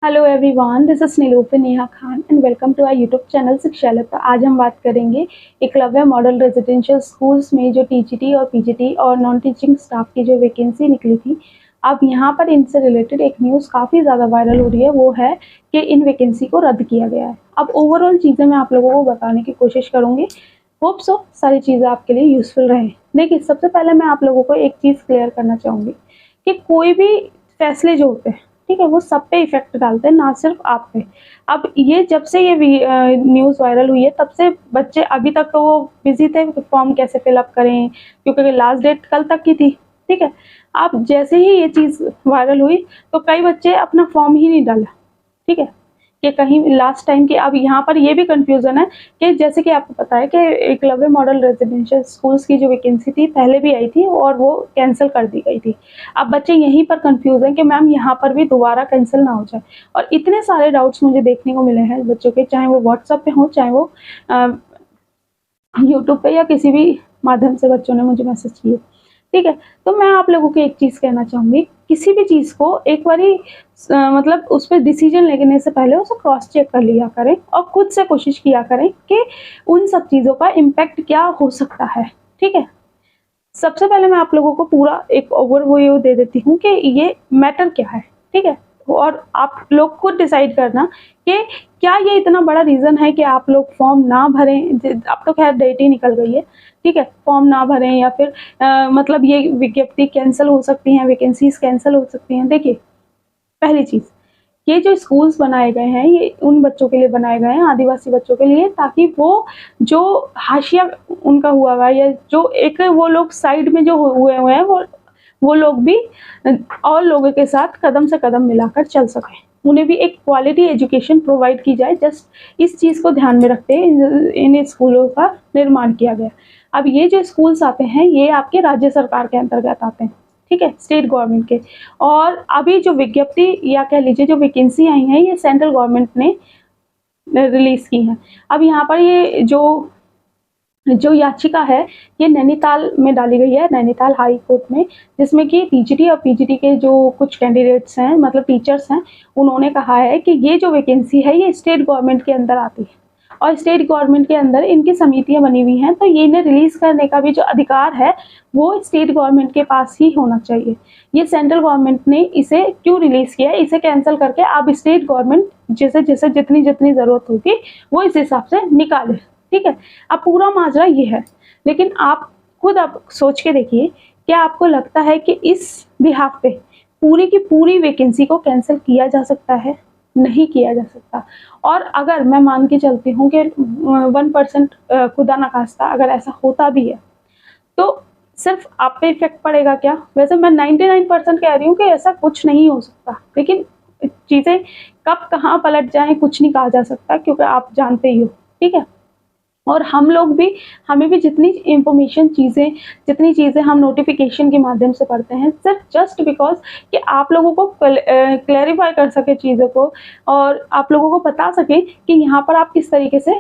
Hello everyone, this is Nilufar Neha Khan and welcome to our YouTube channel Shikshalaya पर। आज हम बात करेंगे एकलव्य मॉडल रेजिडेंशियल स्कूल्स में जो टीजीटी और पीजीटी और नॉन टीचिंग स्टाफ की जो वैकेंसी निकली थी। अब यहाँ पर इनसे रिलेटेड एक न्यूज़ काफ़ी ज़्यादा वायरल हो रही है, वो है कि इन वैकेंसी को रद्द किया गया है। अब ओवरऑल चीज़ें मैं आप लोगों को बताने की कोशिश करूँगी। होप सो सारी चीज़ें आपके लिए यूजफुल रहें। देखिए, सबसे पहले मैं आप लोगों को एक चीज़ क्लियर करना चाहूँगी कि कोई भी फैसले जो होते हैं, ठीक है, वो सब पे इफेक्ट डालते हैं, ना सिर्फ आप पे। अब ये जब से ये न्यूज़ वायरल हुई है, तब से बच्चे अभी तक तो वो बिजी थे फॉर्म कैसे फिलअप करें, क्योंकि लास्ट डेट कल तक की थी। ठीक है, अब जैसे ही ये चीज़ वायरल हुई तो कई बच्चे अपना फॉर्म ही नहीं डाला। ठीक है, कि कहीं लास्ट टाइम की। अब यहाँ पर ये भी कंफ्यूजन है कि जैसे कि आपको पता है कि एकलव्य मॉडल रेजिडेंशियल स्कूल्स की जो वैकेंसी थी पहले भी आई थी और वो कैंसिल कर दी गई थी। अब बच्चे यहीं पर कंफ्यूज हैं कि मैम यहाँ पर भी दोबारा कैंसिल ना हो जाए। और इतने सारे डाउट्स मुझे देखने को मिले हैं बच्चों के, चाहे वो व्हाट्सएप पे हो, चाहे वो यूट्यूब पे, या किसी भी माध्यम से बच्चों ने मुझे मैसेज किए। ठीक है, तो मैं आप लोगों को एक चीज़ कहना चाहूँगी, किसी भी चीज़ को एक बारी मतलब उस पर डिसीजन लेने से पहले उसे क्रॉस चेक कर लिया करें और खुद से कोशिश किया करें कि उन सब चीज़ों का इम्पैक्ट क्या हो सकता है। ठीक है, सबसे पहले मैं आप लोगों को पूरा एक ओवरव्यू दे देती हूँ कि ये मैटर क्या है। ठीक है, और आप लोग खुद डिसाइड करना कि क्या ये इतना बड़ा रीज़न है कि आप लोग फॉर्म ना भरें। अब तो खैर डेट ही निकल गई है। ठीक है, फॉर्म ना भरें या फिर मतलब ये विज्ञप्ति कैंसिल हो सकती हैं, वैकेंसीज कैंसिल हो सकती हैं। देखिए, पहली चीज़, ये जो स्कूल्स बनाए गए हैं ये उन बच्चों के लिए बनाए गए हैं, आदिवासी बच्चों के लिए, ताकि वो जो हाशिया उनका हुआ है या जो एक वो लोग साइड में जो हुए हुए हैं वो लोग भी और लोगों के साथ कदम से कदम मिलाकर चल सकें, उन्हें भी एक क्वालिटी एजुकेशन प्रोवाइड की जाए। जस्ट इस चीज़ को ध्यान में रखते इन स्कूलों का निर्माण किया गया। अब ये जो स्कूल्स आते हैं ये आपके राज्य सरकार के अंतर्गत आते हैं। ठीक है, स्टेट गवर्नमेंट के। और अभी जो विज्ञप्ति या कह लीजिए जो वैकेंसी आई हैं ये सेंट्रल गवर्नमेंट ने रिलीज की हैं। अब यहाँ पर ये जो याचिका है ये नैनीताल में डाली गई है, नैनीताल हाई कोर्ट में, जिसमें कि टीजीटी और पीजीटी के जो कुछ कैंडिडेट्स हैं, मतलब टीचर्स हैं, उन्होंने कहा है कि ये जो वैकेंसी है ये स्टेट गवर्नमेंट के अंदर आती है और स्टेट गवर्नमेंट के अंदर इनकी समितियां बनी हुई हैं, तो ये इन्हें रिलीज करने का भी जो अधिकार है वो स्टेट गवर्नमेंट के पास ही होना चाहिए। ये सेंट्रल गवर्नमेंट ने इसे क्यों रिलीज किया है, इसे कैंसिल करके अब स्टेट गवर्नमेंट जैसे जैसे जितनी जितनी जरूरत होगी वो इस हिसाब से निकाले। ठीक है, अब पूरा माजरा ये है। लेकिन आप खुद आप सोच के देखिए, क्या आपको लगता है कि इस बिहाफ पे पूरी की पूरी वैकेंसी को कैंसिल किया जा सकता है? नहीं किया जा सकता। और अगर मैं मान के चलती हूँ कि 1% खुदा ना खास्ता अगर ऐसा होता भी है तो सिर्फ आप पे इफेक्ट पड़ेगा क्या? वैसे मैं 99% कह रही हूँ कि ऐसा कुछ नहीं हो सकता, लेकिन चीज़ें कब कहाँ पलट जाएं कुछ नहीं कहा जा सकता, क्योंकि आप जानते ही हो। ठीक है, और हमें भी जितनी इंफॉर्मेशन जितनी चीज़ें हम नोटिफिकेशन के माध्यम से पढ़ते हैं, सिर्फ जस्ट बिकॉज कि आप लोगों को क्लैरिफाई कर सके चीज़ों को और आप लोगों को बता सके कि यहाँ पर आप किस तरीके से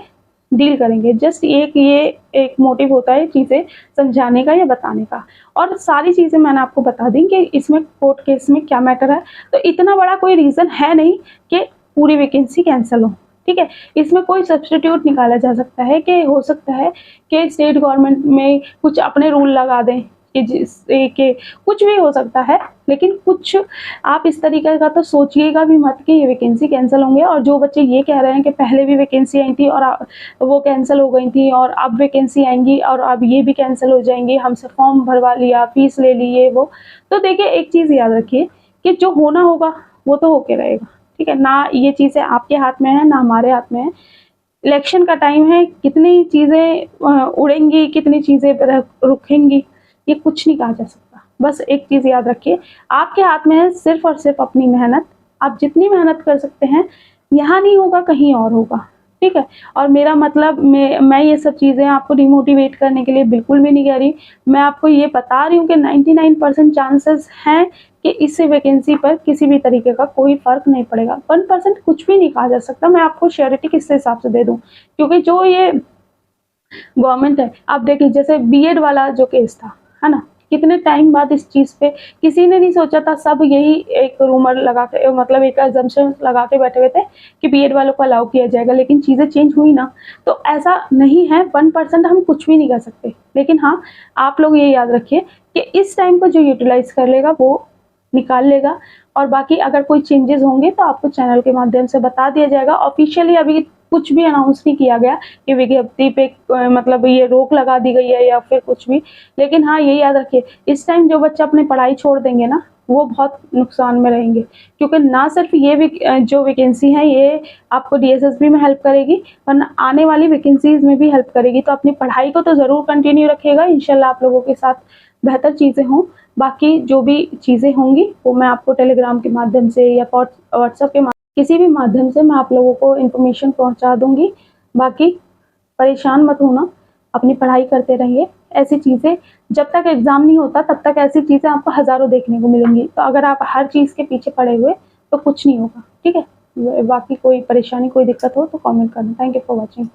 डील करेंगे। जस्ट ये एक मोटिव होता है चीज़ें समझाने का या बताने का। और सारी चीज़ें मैंने आपको बता दी कि इसमें कोर्ट केस में क्या मैटर है, तो इतना बड़ा कोई रीज़न है नहीं कि पूरी वैकेंसी कैंसिल हो। ठीक है, इसमें कोई सब्स्टिट्यूट निकाला जा सकता है कि हो सकता है कि स्टेट गवर्नमेंट में कुछ अपने रूल लगा दें कि जिससे कि कुछ भी हो सकता है, लेकिन कुछ आप इस तरीके का तो सोचिएगा भी मत कि ये वैकेंसी कैंसिल होंगे। और जो बच्चे ये कह रहे हैं कि पहले भी वैकेंसी आई थी और वो कैंसिल हो गई थी और अब वैकेंसी आएंगी और अब ये भी कैंसिल हो जाएंगी, हमसे फॉर्म भरवा लिया, फीस ले ली, ये वो, तो देखिए एक चीज़ याद रखिए कि जो होना होगा वो तो होके रहेगा। ठीक है, ना ये चीज़ें आपके हाथ में है ना हमारे हाथ में है। इलेक्शन का टाइम है, कितनी चीज़ें उड़ेंगी, कितनी चीज़ें रुकेंगी, ये कुछ नहीं कहा जा सकता। बस एक चीज़ याद रखिए, आपके हाथ में है सिर्फ और सिर्फ अपनी मेहनत। आप जितनी मेहनत कर सकते हैं, यहाँ नहीं होगा कहीं और होगा। ठीक है, और मेरा मतलब मैं ये सब चीज़ें आपको डिमोटिवेट करने के लिए बिल्कुल भी नहीं कह रही। मैं आपको ये बता रही हूँ कि 99% चांसेस हैं कि इस वैकेंसी पर किसी भी तरीके का कोई फर्क नहीं पड़ेगा। 1% कुछ भी नहीं कहा जा सकता। मैं आपको श्योरिटी किस हिसाब से दे दूँ, क्योंकि जो ये गवर्नमेंट है, आप देखिए जैसे बीएड वाला जो केस था, है ना, कितने टाइम बाद इस चीज़ पे किसी ने नहीं सोचा था, सब यही एक रूमर लगा के, मतलब एक अजम्पशन लगा के बैठे हुए थे कि बीएड वालों को अलाउ किया जाएगा, लेकिन चीज़ें चेंज हुई ना। तो ऐसा नहीं है, 1% हम कुछ भी नहीं कर सकते, लेकिन हाँ आप लोग ये याद रखिए कि इस टाइम को जो यूटिलाइज कर लेगा वो निकाल लेगा, और बाकी अगर कोई चेंजेस होंगे तो आपको चैनल के माध्यम से बता दिया जाएगा। ऑफिशियली अभी कुछ भी अनाउंस नहीं किया गया कि विज्ञप्ति पे मतलब ये रोक लगा दी गई है या फिर कुछ भी। लेकिन हाँ ये याद रखिए, इस टाइम जो बच्चे अपनी पढ़ाई छोड़ देंगे ना, वो बहुत नुकसान में रहेंगे, क्योंकि ना सिर्फ ये जो वैकेंसी है ये आपको डीएसएसबी में हेल्प करेगी, वरना आने वाली वैकेंसीज में भी हेल्प करेगी। तो अपनी पढ़ाई को तो ज़रूर कंटिन्यू रखिएगा, इंशाल्लाह आप लोगों के साथ बेहतर चीज़ें हों। बाकी जो भी चीज़ें होंगी वो मैं आपको टेलीग्राम के माध्यम से या व्हाट्सएप के किसी भी माध्यम से मैं आप लोगों को इन्फॉर्मेशन पहुंचा दूंगी। बाकी परेशान मत होना, अपनी पढ़ाई करते रहिए। ऐसी चीज़ें जब तक एग्ज़ाम नहीं होता तब तक ऐसी चीज़ें आपको हज़ारों देखने को मिलेंगी। तो अगर आप हर चीज़ के पीछे पड़े हुए तो कुछ नहीं होगा, ठीक है। बाकी कोई परेशानी कोई दिक्कत हो तो कमेंट करना। Thank you for watching.